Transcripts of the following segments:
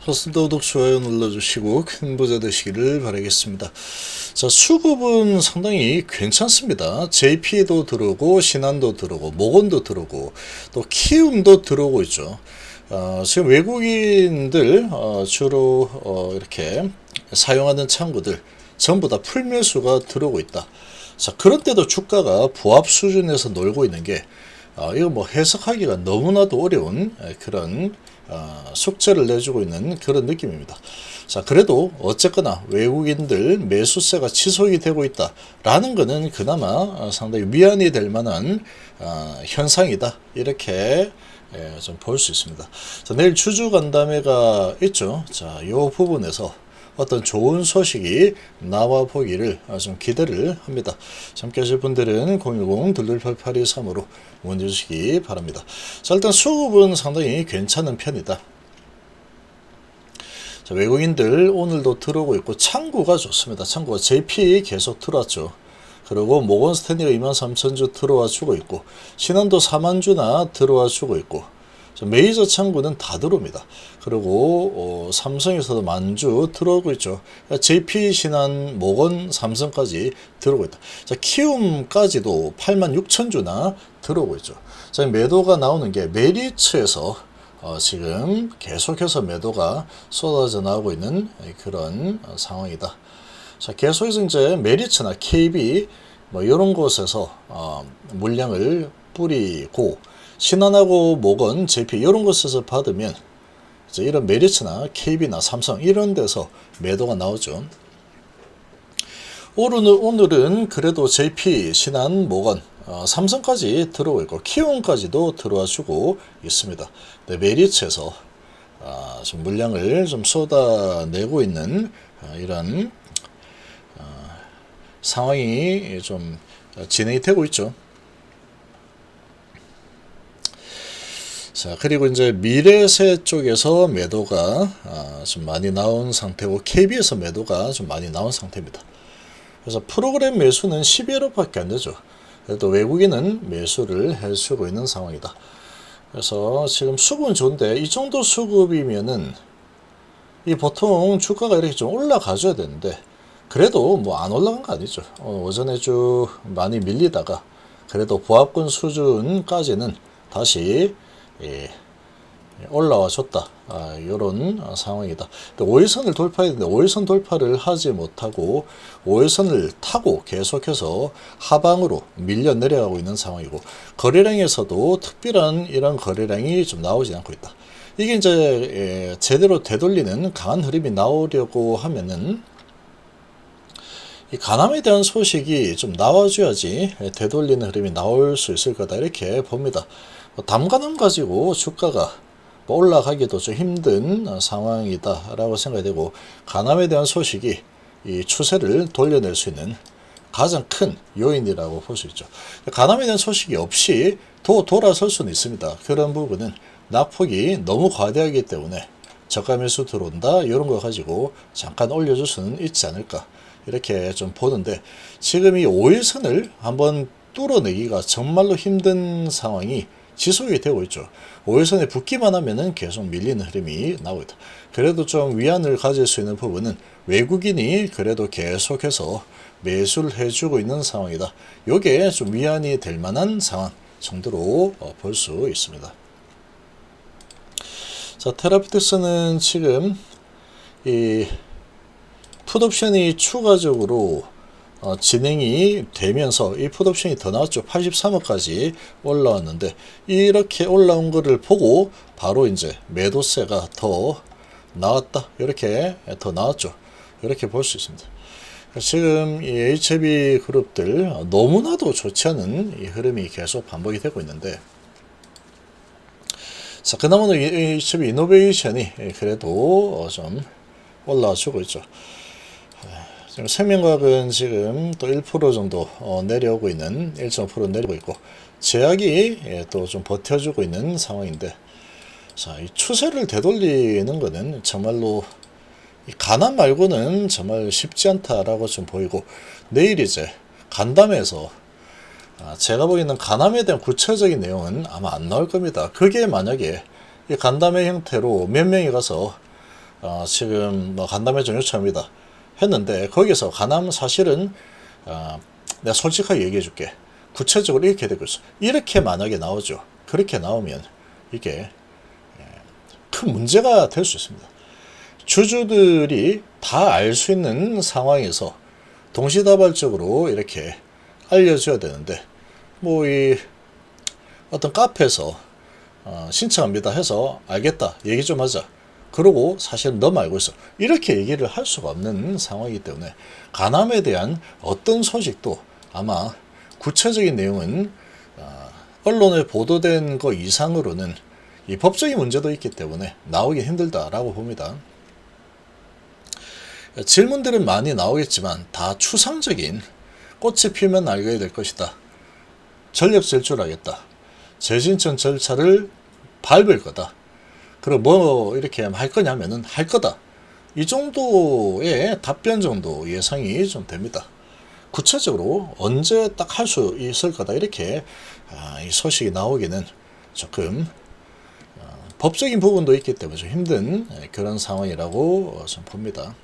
허스더독 좋아요 눌러주시고 큰 부자 되시기를 바라겠습니다. 자, 수급은 상당히 괜찮습니다. JP도 들어오고 신한도 들어오고 모건도 들어오고 또 키움도 들어오고 있죠. 지금 외국인들 주로 이렇게 사용하는 창구들 전부 다 풀매수가 들어오고 있다. 자, 그런데도 주가가 부합 수준에서 놀고 있는 게 이거 뭐 해석하기가 너무나도 어려운 그런 숙제를 내주고 있는 그런 느낌입니다. 자, 그래도 어쨌거나 외국인들 매수세가 지속이 되고 있다라는 것은 그나마 상당히 위안이 될 만한 현상이다. 이렇게 좀 볼 수 있습니다. 자, 내일 주주 간담회가 있죠. 자, 이 부분에서 어떤 좋은 소식이 나와 보기를 좀 기대를 합니다. 함께 하실 분들은 010-2288-23으로 문의 주시기 바랍니다. 자, 일단 수급은 상당히 괜찮은 편이다. 자, 외국인들 오늘도 들어오고 있고 창구가 좋습니다. 창구가 JP 계속 들어왔죠. 그리고 모건스탠리가 23,000주 들어와 주고 있고 신한도 40,000주나 들어와 주고 있고 메이저 창구는 다 들어옵니다. 그리고 삼성에서도 10,000주 들어오고 있죠. JP, 신한, 모건, 삼성까지 들어오고 있다. 자, 키움까지도 86,000주나 들어오고 있죠. 자, 매도가 나오는 게 메리츠에서 지금 계속해서 매도가 쏟아져 나오고 있는 그런 상황이다. 자, 계속해서 이제 메리츠나 KB 뭐 이런 곳에서 물량을 뿌리고 신한하고 모건, JP 이런 곳에서 받으면 이제 이런 메리츠나 KB나 삼성 이런 데서 매도가 나오죠. 오늘은 그래도 JP, 신한, 모건, 삼성까지 들어오고 있고 키움까지도 들어와 주고 있습니다. 네, 메리츠에서 좀 물량을 좀 쏟아내고 있는 이런 상황이 좀 진행이 되고 있죠. 자, 그리고 이제 미래세 쪽에서 매도가 좀 많이 나온 상태고 KB에서 매도가 좀 많이 나온 상태입니다. 그래서 프로그램 매수는 11억밖에 안 되죠. 그래도 외국인은 매수를 해주고 있는 상황이다. 그래서 지금 수급은 좋은데 이 정도 수급이면은 이 보통 주가가 이렇게 좀 올라가줘야 되는데 그래도 뭐 안 올라간 거 아니죠. 오전에 쭉 많이 밀리다가 그래도 보합권 수준까지는 다시 올라와 줬다. 이런 상황이다. 5일선을 돌파했는데 5일선 돌파를 하지 못하고 5일선을 타고 계속해서 하방으로 밀려 내려가고 있는 상황이고 거래량에서도 특별한 이런 거래량이 좀 나오지 않고 있다. 이게 이제 제대로 되돌리는 강한 흐름이 나오려고 하면은 이 가남에 대한 소식이 좀 나와줘야지 되돌리는 흐름이 나올 수 있을 거다 이렇게 봅니다. 담가남 가지고 주가가 올라가기도 좀 힘든 상황이다 라고 생각이 되고 가남에 대한 소식이 이 추세를 돌려낼 수 있는 가장 큰 요인이라고 볼 수 있죠. 가남에 대한 소식이 없이 돌아설 수는 있습니다. 그런 부분은 낙폭이 너무 과대하기 때문에 저가 매수 들어온다 이런 거 가지고 잠깐 올려줄 수는 있지 않을까 이렇게 좀 보는데 지금 이 5일선을 한번 뚫어내기가 정말로 힘든 상황이 지속이 되고 있죠. 5일선에 붙기만 하면은 계속 밀리는 흐름이 나오고 있다. 그래도 좀 위안을 가질 수 있는 부분은 외국인이 그래도 계속해서 매수를 해주고 있는 상황이다. 요게 좀 위안이 될 만한 상황 정도로 볼 수 있습니다. 자, 테라피텍스는 지금 이 풋옵션이 추가적으로 진행이 되면서 이 풋옵션이 더 나왔죠. 83억까지 올라왔는데 이렇게 올라온 거를 보고 바로 이제 매도세가 더 나왔다. 이렇게 더 나왔죠. 이렇게 볼 수 있습니다. 지금 이 HB 그룹들 너무나도 좋지 않은 이 흐름이 계속 반복이 되고 있는데 자, 그나마는 HB 이노베이션이 그래도 좀 올라와 주고 있죠. 지금 생명과학은 지금 또 1% 정도 내려오고 있는 1.5% 내리고 있고 제약이 또 좀 버텨주고 있는 상황인데 자, 이 추세를 되돌리는 거는 정말로 이 가남 말고는 정말 쉽지 않다라고 좀 보이고 내일 이제 간담회에서 제가 보기에는 가남에 대한 구체적인 내용은 아마 안 나올 겁니다. 그게 만약에 이 간담회 형태로 몇 명이 가서 지금 뭐 간담회 좀 요청합니다 했는데, 거기서 간담 사실은 내가 솔직하게 얘기해 줄게. 구체적으로 이렇게 되고 있어. 이렇게 만약에 나오죠. 그렇게 나오면 이게 큰 문제가 될 수 있습니다. 주주들이 다 알 수 있는 상황에서 동시다발적으로 이렇게 알려줘야 되는데, 뭐 이 어떤 카페에서 신청합니다 해서 알겠다 얘기 좀 하자 그러고 사실은 너무 알고 있어 이렇게 얘기를 할 수가 없는 상황이기 때문에, 간암에 대한 어떤 소식도 아마 구체적인 내용은 언론에 보도된 거 이상으로는 이 법적인 문제도 있기 때문에 나오기 힘들다라고 봅니다. 질문들은 많이 나오겠지만 다 추상적인, 꽃이 피면 알게 될 것이다, 전력 질주하겠다, 재신청 절차를 밟을 거다, 그리고 뭐 이렇게 할 거냐면은 할 거다, 이 정도의 답변 정도 예상이 좀 됩니다. 구체적으로 언제 딱 할 수 있을 거다 이렇게 이 소식이 나오기는 조금 법적인 부분도 있기 때문에 좀 힘든 그런 상황이라고 좀 봅니다.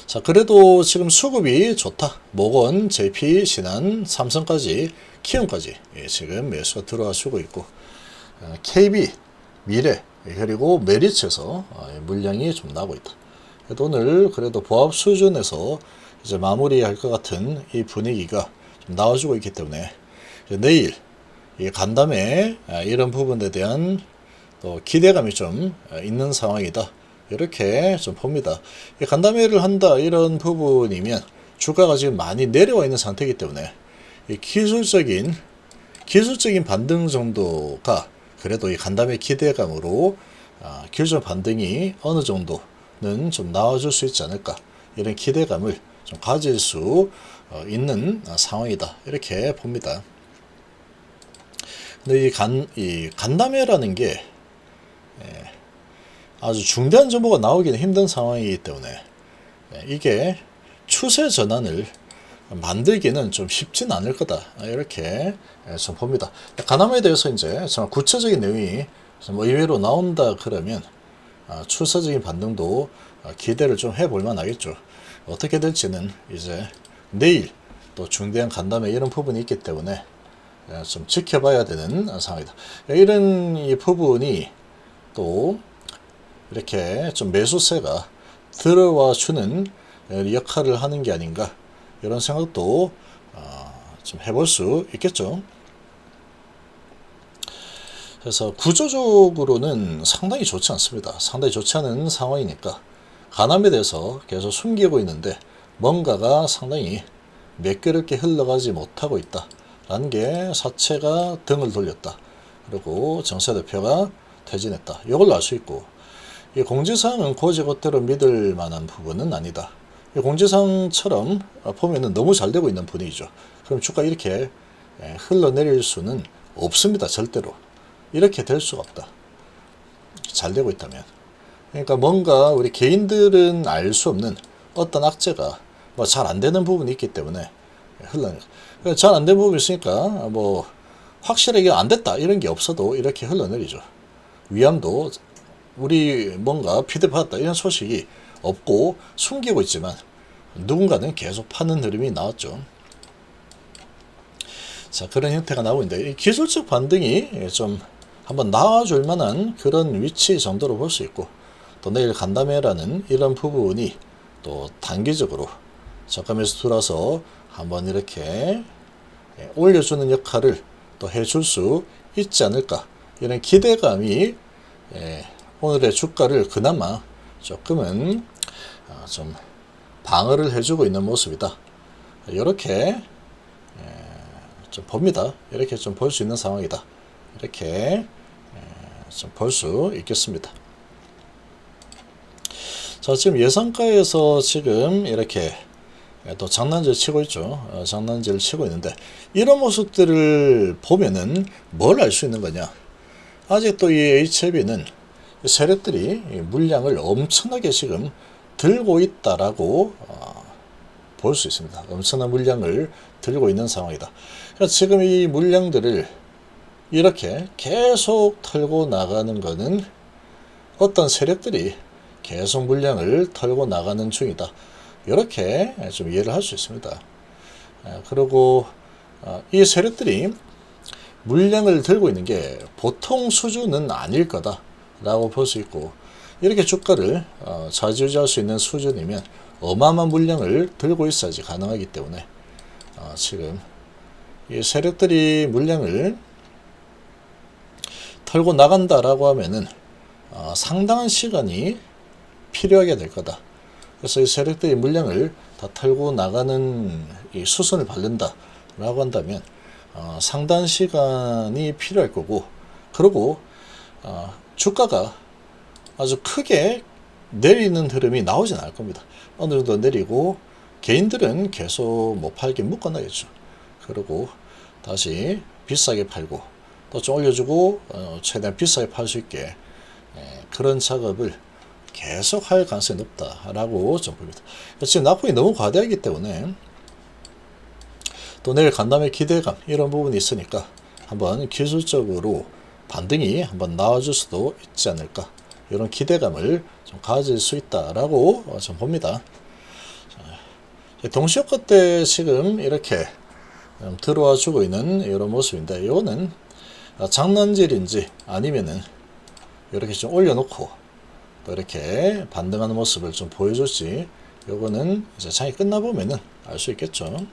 자, 그래도 지금 수급이 좋다. 모건, JP, 신한, 삼성까지, 키움까지 지금 매수가 들어와 주고 있고, KB, 미래, 그리고 메리츠에서 물량이 좀 나고 있다. 그래도 오늘 그래도 보합 수준에서 이제 마무리할 것 같은 이 분위기가 좀 나와주고 있기 때문에, 내일 이 간담회 이런 부분에 대한 또 기대감이 좀 있는 상황이다, 이렇게 좀 봅니다. 간담회를 한다 이런 부분이면 주가가 지금 많이 내려와 있는 상태이기 때문에 이 기술적인 반등 정도가 그래도 이 간담회 기대감으로 기술적 반등이 어느 정도는 좀 나와줄 수 있지 않을까, 이런 기대감을 좀 가질 수 있는 상황이다, 이렇게 봅니다. 근데 이 간담회라는 게 아주 중대한 정보가 나오기는 힘든 상황이기 때문에 이게 추세 전환을 만들기는 좀 쉽진 않을 거다, 이렇게 좀 봅니다. 간암에 대해서 이제 정말 구체적인 내용이 좀 의외로 나온다 그러면 추세적인 반등도 기대를 좀 해볼 만하겠죠. 어떻게 될지는 이제 내일 또 중대한 간담회 이런 부분이 있기 때문에 좀 지켜봐야 되는 상황이다. 이런 이 부분이 또 이렇게 좀 매수세가 들어와 주는 역할을 하는 게 아닌가, 이런 생각도 좀 해볼 수 있겠죠. 그래서 구조적으로는 상당히 좋지 않습니다. 상당히 좋지 않은 상황이니까 간암에 대해서 계속 숨기고 있는데 뭔가가 상당히 매끄럽게 흘러가지 못하고 있다 라는 게 사채가 등을 돌렸다, 그리고 정세 대표가 퇴진했다, 이걸로 알 수 있고, 이 공지사항은 고지고대로 믿을 만한 부분은 아니다. 이 공지사항처럼 보면은 너무 잘 되고 있는 분위기죠. 그럼 주가 이렇게 흘러내릴 수는 없습니다. 절대로. 이렇게 될 수가 없다. 잘 되고 있다면. 그러니까 뭔가 우리 개인들은 알 수 없는 어떤 악재가 뭐 잘 안 되는 부분이 있기 때문에 흘러내. 잘 안 되는 부분이 있으니까 뭐 확실하게 안 됐다 이런 게 없어도 이렇게 흘러내리죠. 위암도 우리 뭔가 피드받았다 이런 소식이 없고 숨기고 있지만 누군가는 계속 파는 흐름이 나왔죠. 자, 그런 형태가 나오고 있는데 이 기술적 반등이 좀 한번 나와줄 만한 그런 위치 정도로 볼 수 있고, 또 내일 간담회라는 이런 부분이 또 단기적으로 저감에서 들어서 한번 이렇게 올려주는 역할을 또 해줄 수 있지 않을까, 이런 기대감이 오늘의 주가를 그나마 조금은 좀 방어를 해주고 있는 모습이다, 이렇게 좀 봅니다. 이렇게 좀 볼 수 있는 상황이다, 이렇게 좀 볼 수 있겠습니다. 자, 지금 예상가에서 지금 이렇게 또 장난질 치고 있죠. 장난질 치고 있는데 이런 모습들을 보면은 뭘 알 수 있는 거냐, 아직도 이 HLB는 세력들이 물량을 엄청나게 지금 들고 있다라고 볼 수 있습니다. 엄청난 물량을 들고 있는 상황이다. 그러니까 지금 이 물량들을 이렇게 계속 털고 나가는 거는 어떤 세력들이 계속 물량을 털고 나가는 중이다. 이렇게 좀 이해를 할 수 있습니다. 그리고 이 세력들이 물량을 들고 있는 게 보통 수준은 아닐 거다라고 볼 수 있고, 이렇게 주가를 좌지우지할 수 있는 수준이면 어마어마한 물량을 들고 있어야지 가능하기 때문에 지금 이 세력들이 물량을 털고 나간다라고 하면은 상당한 시간이 필요하게 될 거다. 그래서 이 세력들이 물량을 다 털고 나가는 이 수순을 밟는다라고 한다면 상당한 시간이 필요할 거고, 그리고 주가가 아주 크게 내리는 흐름이 나오진 않을 겁니다. 어느 정도 내리고 개인들은 계속 뭐 팔게 묶어놔야죠. 그리고 다시 비싸게 팔고 또 좀 올려주고 최대한 비싸게 팔 수 있게 그런 작업을 계속 할 가능성이 높다라고 좀 봅니다. 지금 낙폭이 너무 과대하기 때문에 또 내일 간담회 기대감 이런 부분이 있으니까 한번 기술적으로 반등이 한번 나와줄 수도 있지 않을까, 이런 기대감을 좀 가질 수 있다라고 좀 봅니다. 동시효과 때 지금 이렇게 들어와 주고 있는 이런 모습인데, 이거는 장난질인지 아니면은 이렇게 좀 올려놓고 또 이렇게 반등하는 모습을 좀 보여줄지, 요거는 이제 장이 끝나보면은 알 수 있겠죠.